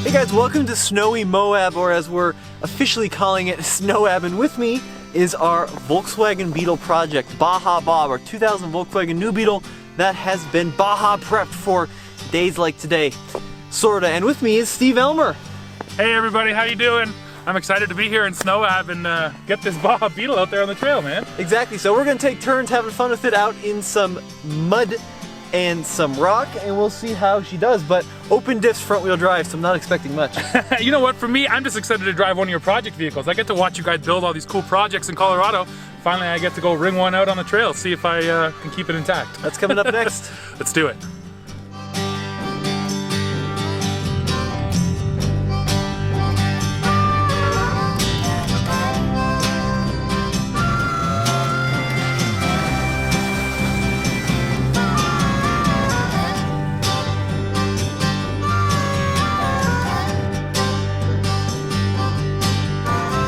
Hey guys, welcome to Snowy Moab, or as we're officially calling it, Snowab, and with me is our Volkswagen Beetle project, Baja Bob, our 2000 Volkswagen New Beetle that has been Baja prepped for days like today, sorta. And with me is Steve Elmer. Hey everybody, how you doing? I'm excited to be here in Snowab and get this Baja Beetle out there on the trail, man. Exactly, so we're gonna take turns having fun with it out in some mud and some rock, and we'll see how she does. But open diffs, front wheel drive, so I'm not expecting much. You know what, for me, I'm just excited to drive one of your project vehicles. I get to watch you guys build all these cool projects in Colorado. Finally, I get to go ring one out on the trail, see if I can keep it intact. That's coming up next. Let's do it.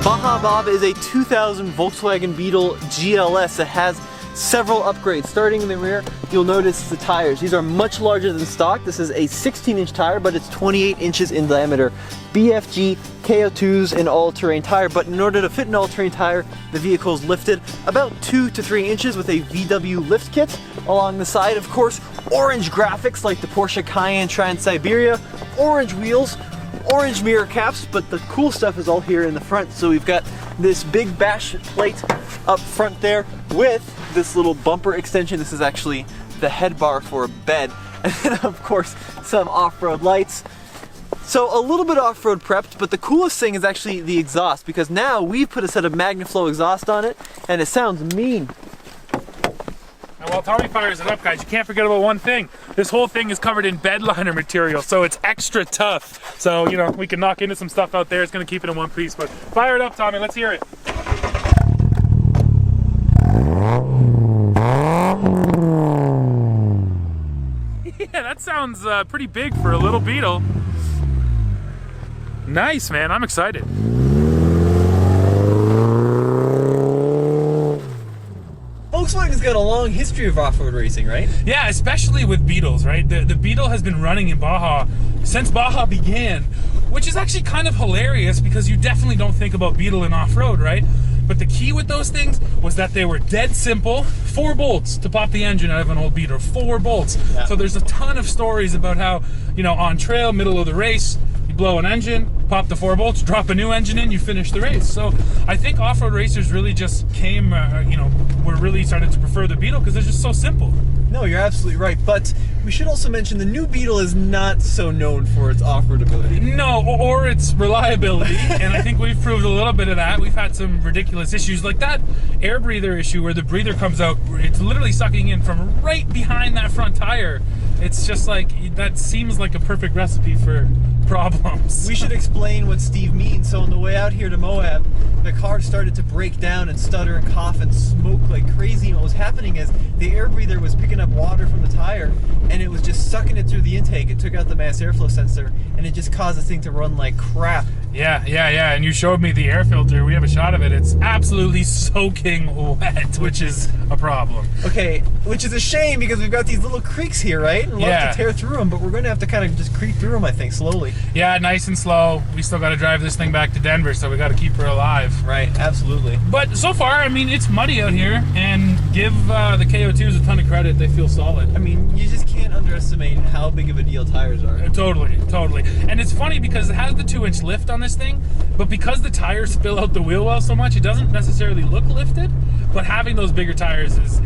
Baja Bob is a 2000 Volkswagen Beetle GLS that has several upgrades. Starting in the rear, you'll notice the tires. These are much larger than stock. This is a 16-inch tire, but it's 28 inches in diameter. BFG KO2s an all-terrain tire, but in order to fit an all-terrain tire, the vehicle is lifted about 2 to 3 inches with a VW lift kit. Along the side, of course, orange graphics like the Porsche Cayenne Trans-Siberia, orange wheels, orange mirror caps, but the cool stuff is all here in the front. So we've got this big bash plate up front there with this little bumper extension. This is actually the head bar for a bed. And then of course some off-road lights. So a little bit off-road prepped, but the coolest thing is actually the exhaust, because now we've put a set of MagnaFlow exhaust on it and it sounds mean. And while Tommy fires it up, guys, you can't forget about one thing. This whole thing is covered in bed liner material, so it's extra tough. So, you know, we can knock into some stuff out there. It's gonna keep it in one piece, but fire it up, Tommy, let's hear it. Yeah, that sounds pretty big for a little Beetle. Nice, man, I'm excited. Volkswagen's got a long history of off-road racing, right? Yeah, especially with Beetles, right? The Beetle has been running in Baja since Baja began, which is actually kind of hilarious because you definitely don't think about Beetle in off-road, right? But the key with those things was that they were dead simple. 4 bolts to pop the engine out of an old Beetle, 4 bolts. Yeah. So there's a ton of stories about how, you know, on trail, middle of the race, you blow an engine, pop the 4 bolts, drop a new engine in, you finish the race. So I think off-road racers really just came, you know, we're really starting to prefer the Beetle because they're just so simple. No, you're absolutely right, but we should also mention the new Beetle is not so known for its off-road ability. No, or its reliability, and I think we've proved a little bit of that. We've had some ridiculous issues, like that air breather issue where the breather comes out, it's literally sucking in from right behind that front tire. It's just like, that seems like a perfect recipe for problems. We should explain what Steve means. So on the way out here to Moab, the car started to break down and stutter and cough and smoke like crazy. And what was happening is the air breather was picking up water from the tire and it was just sucking it through the intake. It took out the mass airflow sensor and it just caused the thing to run like crap. Yeah, and you showed me the air filter. We have a shot of it. It's absolutely soaking wet, which is a problem. Okay, which is a shame because we've got these little creeks here, right? And love to tear through them, but we're going to have to kind of just creep through them, I think, slowly. Yeah, nice and slow. We still got to drive this thing back to Denver, so we got to keep her alive. Right, absolutely. But so far, I mean, it's muddy out here, and give the KO2s a ton of credit. They feel solid. I mean, you just can't underestimate how big of a deal tires are. Totally. And it's funny because it has the 2-inch lift on this thing, but because the tires spill out the wheel well so much, it doesn't necessarily look lifted. But having those bigger tires it's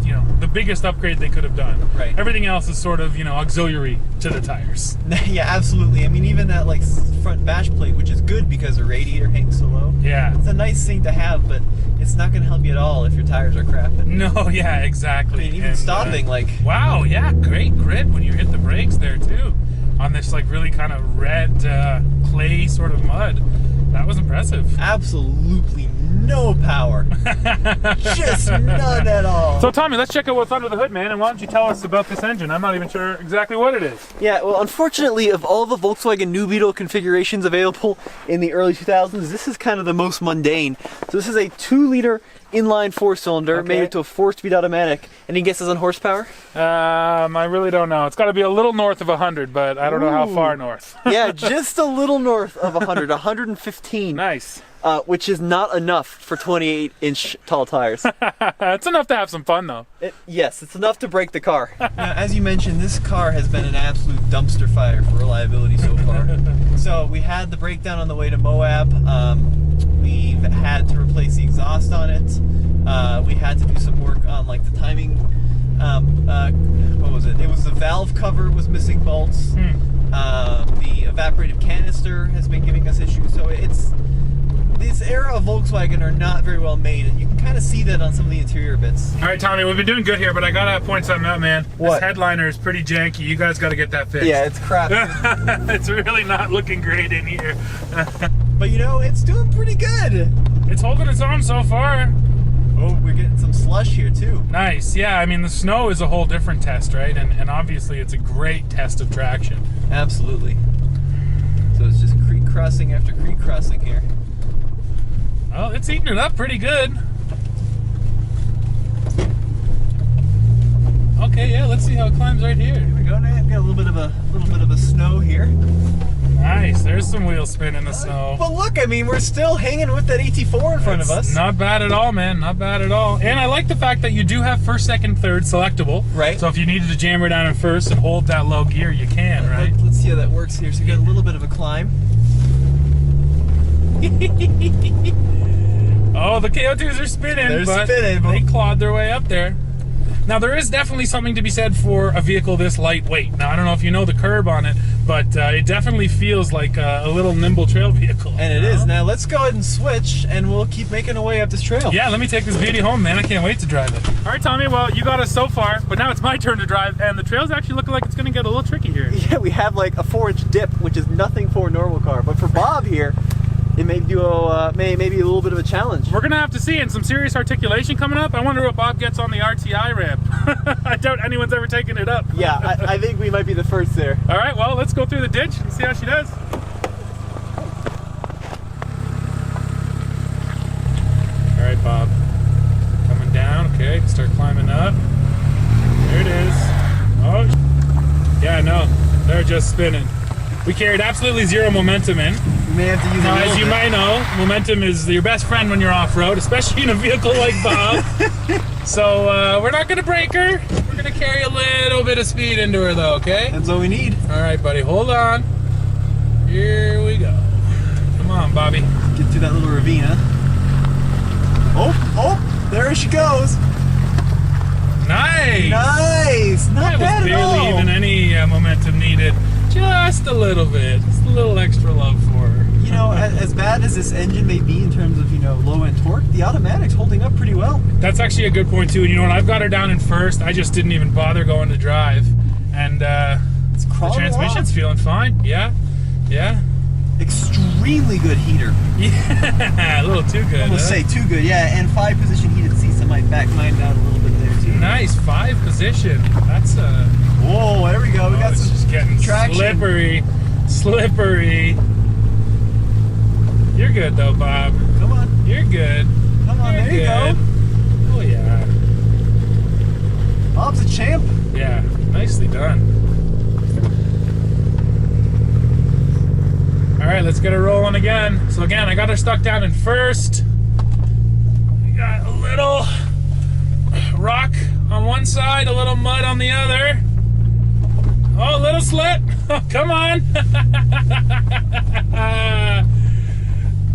you know, the biggest upgrade they could have done. Right. Everything else is sort of, you know, auxiliary to the tires. Yeah, absolutely. I mean, even that like front bash plate, which is good because the radiator hangs so low. Yeah. It's a nice thing to have, but it's not going to help you at all if your tires are crapping. No, yeah, exactly. I mean, even stopping, like... Wow, yeah, great grip when you hit the brakes there, too. On this, like, really kind of red clay sort of mud. That was impressive. Absolutely no power. Just none at all. So Tommy, let's check out what's under the hood, man, and why don't you tell us about this engine? I'm not even sure exactly what it is. Yeah, well, unfortunately, of all the Volkswagen New Beetle configurations available in the early 2000s, this is kind of the most mundane. So this is a 2-liter inline 4-cylinder made into a 4-speed automatic. Any guesses on horsepower? I really don't know. It's got to be a little north of 100, but I don't know how far north. Yeah, just a little north of 100, 115. Nice. Which is not enough for 28-inch tall tires. It's enough to have some fun, though. Yes, it's enough to break the car. Now, as you mentioned, this car has been an absolute dumpster fire for reliability so far. So we had the breakdown on the way to Moab. We've had to replace the exhaust on it. We had to do some work on like the timing. What was it? It was the valve cover was missing bolts. The evaporative canister has been giving us issues. So this era of Volkswagen are not very well made, and you can kind of see that on some of the interior bits. All right, Tommy, we've been doing good here, but I gotta point something out, man. What? This headliner is pretty janky. You guys gotta get that fixed. Yeah, it's crap. It's really not looking great in here. But you know, it's doing pretty good. It's holding its own so far. Oh, we're getting some slush here too. Nice. Yeah, I mean, the snow is a whole different test, right? And obviously it's a great test of traction. Absolutely. So it's just creek crossing after creek crossing here. Well, it's eating it up pretty good. Okay, yeah, let's see how it climbs right here. Here we go now. We've got a little bit of a snow here. Nice. There's some wheel spin in the snow. But look, I mean, we're still hanging with that AT4 in front of us. Not bad at all, man. Not bad at all. And I like the fact that you do have first, second, third selectable. Right. So if you needed to jam her down in first and hold that low gear, you can, right? Let's see how that works here. So we got a little bit of a climb. Oh, the KO2s are spinning. They're spinning, but they clawed their way up there. Now, there is definitely something to be said for a vehicle this lightweight. Now, I don't know if you know the curb on it, but it definitely feels like a little nimble trail vehicle. And it is. Now, let's go ahead and switch, and we'll keep making our way up this trail. Yeah, let me take this beauty home, man. I can't wait to drive it. All right, Tommy, well, you got us so far, but now it's my turn to drive, and the trail's actually looking like it's going to get a little tricky here. Yeah, we have like a 4-inch dip, which is nothing for a normal car. But for Bob here, it may do maybe a little bit of a challenge. We're gonna have to see, and some serious articulation coming up. I wonder what Bob gets on the RTI ramp. I doubt anyone's ever taken it up. Yeah, I think we might be the first there. All right, well, let's go through the ditch and see how she does. All right, Bob. Coming down, okay, start climbing up. There it is. Oh, yeah, no, they're just spinning. We carried absolutely zero momentum in. We may have to use Now, as you might know, momentum is your best friend when you're off-road, especially in a vehicle like Bob. So we're not going to break her. We're going to carry a little bit of speed into her, though, okay? That's all we need. All right, buddy, hold on. Here we go. Come on, Bobby. Get through that little ravine, huh? Oh, there she goes. Nice. Nice. Not bad at all. Barely even any momentum needed. Just a little bit. Just a little extra love for her. You know, as bad as this engine may be in terms of, you know, low-end torque, the automatic's holding up pretty well. That's actually a good point, too. And you know what? I've got her down in first. I just didn't even bother going to drive. And it's the transmission's feeling fine. Yeah. Yeah. Extremely good heater. Yeah, a little too good. Almost say too good, yeah. And 5-position heated seats. I might back mine down a little bit there, too. Nice. 5-position. That's Whoa, there we go. We got it's some just getting traction. Slippery. You're good though, Bob. Come on. You're good. Come on, there you go. Oh yeah. Bob's a champ. Yeah, nicely done. All right, let's get her rolling again. So again, I got her stuck down in first. We got a little rock on one side, a little mud on the other. Oh, a little slip. Oh, come on.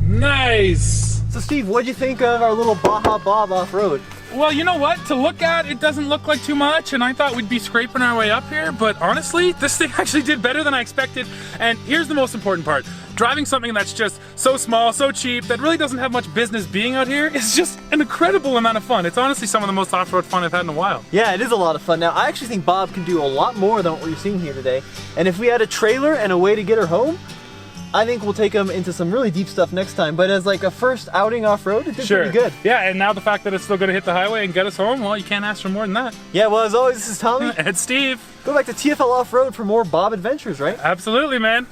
Nice. So Steve, what'd you think of our little Baja Bob off-road? Well, you know what? To look at, it doesn't look like too much, and I thought we'd be scraping our way up here, but honestly, this thing actually did better than I expected. And here's the most important part. Driving something that's just so small, so cheap, that really doesn't have much business being out here is just an incredible amount of fun. It's honestly some of the most off-road fun I've had in a while. Yeah, it is a lot of fun. Now, I actually think Bob can do a lot more than what you're seeing here today. And if we had a trailer and a way to get her home, I think we'll take them into some really deep stuff next time, but as like a first outing off-road, it did pretty good. Yeah, and now the fact that it's still going to hit the highway and get us home, well, you can't ask for more than that. Yeah, well, as always, this is Tommy. And Steve. Go back to TFL Off-Road for more Bob adventures, right? Absolutely, man.